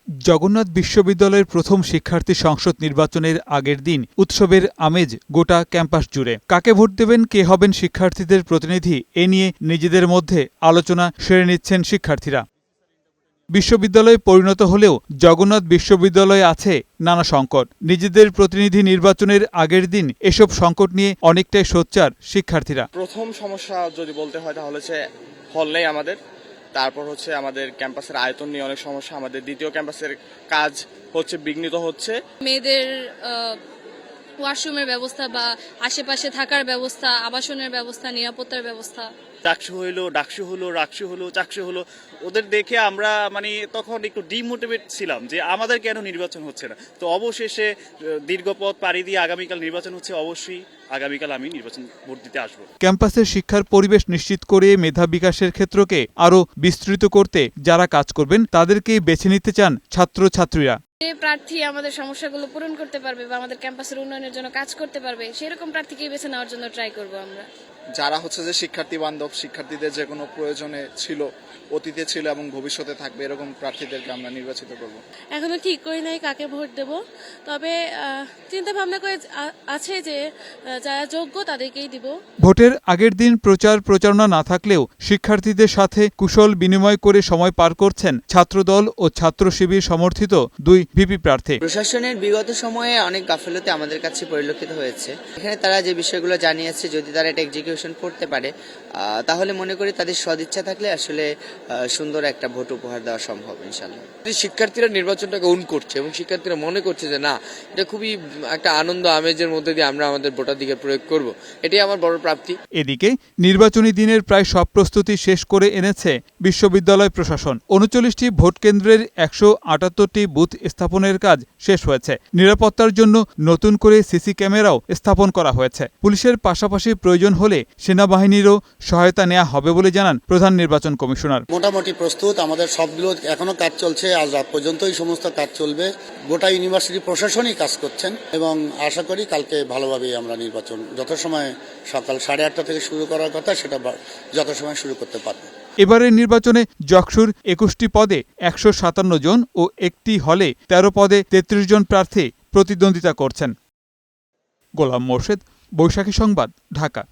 জগন্নাথ বিশ্ববিদ্যালয়ের প্রথম শিক্ষার্থী সংসদ নির্বাচনের আগের দিন উৎসবের আমেজ গোটা ক্যাম্পাস জুড়ে। কাকে ভোট দেবেন, কে হবেন শিক্ষার্থীদের প্রতিনিধি, এ নিয়ে নিজেদের মধ্যে আলোচনা সেরে নিচ্ছেন শিক্ষার্থীরা। বিশ্ববিদ্যালয়ে পরিণত হলেও জগন্নাথ বিশ্ববিদ্যালয়ে আছে নানা সংকট। নিজেদের প্রতিনিধি নির্বাচনের আগের দিন এসব সংকট নিয়ে অনেকটাই সোচ্চার শিক্ষার্থীরা। প্রথম সমস্যা যদি বলতে হয় তাহলে হল নেই আমাদের, তারপর আমাদের ক্যাম্পাসের আয়তন নিয়ে অনেক সমস্যা, আমাদের দ্বিতীয় ক্যাম্পাসের কাজ বিঘ্নিত হচ্ছে। মেয়েদের ওয়াশরুমের ব্যবস্থা বা আশেপাশে থাকার ব্যবস্থা, আবাসনের ব্যবস্থা, নিরাপত্তার ব্যবস্থা। ডাকসু হলো, চাকসু হলো, ওদের দেখে আমরা তখন একটু ডিমোটিভেট ছিলাম যে আমাদের কেন নির্বাচন হচ্ছে না। তো অবশেষে দীর্ঘ পথ পাড়ি দিয়ে আগামীকাল নির্বাচন হচ্ছে। অবশ্যই আগামীকাল আমি নির্বাচন ভোট দিতে আসবো। ক্যাম্পাসের শিক্ষার পরিবেশ নিশ্চিত করে মেধা বিকাশের ক্ষেত্রকে আরও বিস্তৃত করতে যারা কাজ করবেন তাদেরকেই বেছে নিতে চান ছাত্রছাত্রীরা। যে প্রার্থী আমাদের সমস্যাগুলো পূরণ করতে পারবে বা আমাদের ক্যাম্পাসের উন্নয়নের জন্য কাজ করতে পারবে, সেরকম প্রার্থীকেই বেছে নেওয়ার জন্য ট্রাই করব আমরা। যারা যে শিক্ষার্থী বান্ধব, শিক্ষার্থীদের যে কোনো প্রয়োজনে ছিল, অতীতে ছিল এবং ভবিষ্যতে থাকবে, এরকম প্রার্থীদেরকে আমরা নির্বাচিত করব। এখনো ঠিক করি নাই কাকে ভোট দেব, তবে চিন্তা ভাবনা করে আছে যে যারা যোগ্য তাদেরকেই দিব। ভোটের আগের দিন প্রচারণা না থাকলেও শিক্ষার্থীদের সাথে কুশল বিনিময় করে সময় পার করছেন ছাত্রদল ও ছাত্র শিবির সমর্থিত দুই ভিপি প্রার্থী। প্রশাসনের বিগত সময়ে অনেক গাফিলতি আমাদের কাছে পরিলক্ষিত হয়েছে। এখানে তারা যে বিষয়গুলো জানিয়েছে, যদি তারা এটা এক্সিকিউশন করতে পারে তাহলে মনে করি তাদের সদিচ্ছা থাকলে আসলে সুন্দর একটা ভোট উপহার দেওয়া সম্ভব ইনশাআল্লাহ। শিক্ষার্থীরা নির্বাচনটাকে ওন করছে এবং শিক্ষার্থীরা মনে করছে যে না, এটা খুবই একটা আনন্দ আমেজের মধ্যে দিয়ে আমরা আমাদের ভোটাধিকার প্রয়োগ করব, এটাই আমার বড় প্রাপ্তি। এদিকে নির্বাচনী দিনের প্রায় সব প্রস্তুতি শেষ করে এনেছে বিশ্ববিদ্যালয় প্রশাসন। ৩৯টি ভোট কেন্দ্রের ১৭৮টি বুথ স্থাপনের কাজ শেষ হয়েছে। নিরাপত্তার জন্য নতুন করে সিসি ক্যামেরাও স্থাপন করা হয়েছে। পুলিশের পাশাপাশি প্রয়োজন হলে সেনাবাহিনীরও সহায়তা নেওয়া হবে বলে জানান প্রধান নির্বাচন কমিশনার। মোটামুটি প্রস্তুত, আমাদের সবগুলো এখনো কাজ চলছে, আজ রাত পর্যন্ত এই সমস্ত কাজ চলবে। গোটা ইউনিভার্সিটি প্রশাসনই কাজ করছেন এবং আশা করি কালকে ভালোভাবেই আমরা নির্বাচন যথাসময়ে সকাল 8:30 থেকে শুরু করার কথা, সেটা যথাসময়ে শুরু করতে পারবো। এবারের নির্বাচনে যকসুর ২১টি পদে ১৫৭ জন ও একটি হলে ১৩ পদে ৩৩ জন প্রার্থী প্রতিদ্বন্দ্বিতা করছেন। গোলাম মোর্শেদ, বৈশাখী সংবাদ, ঢাকা।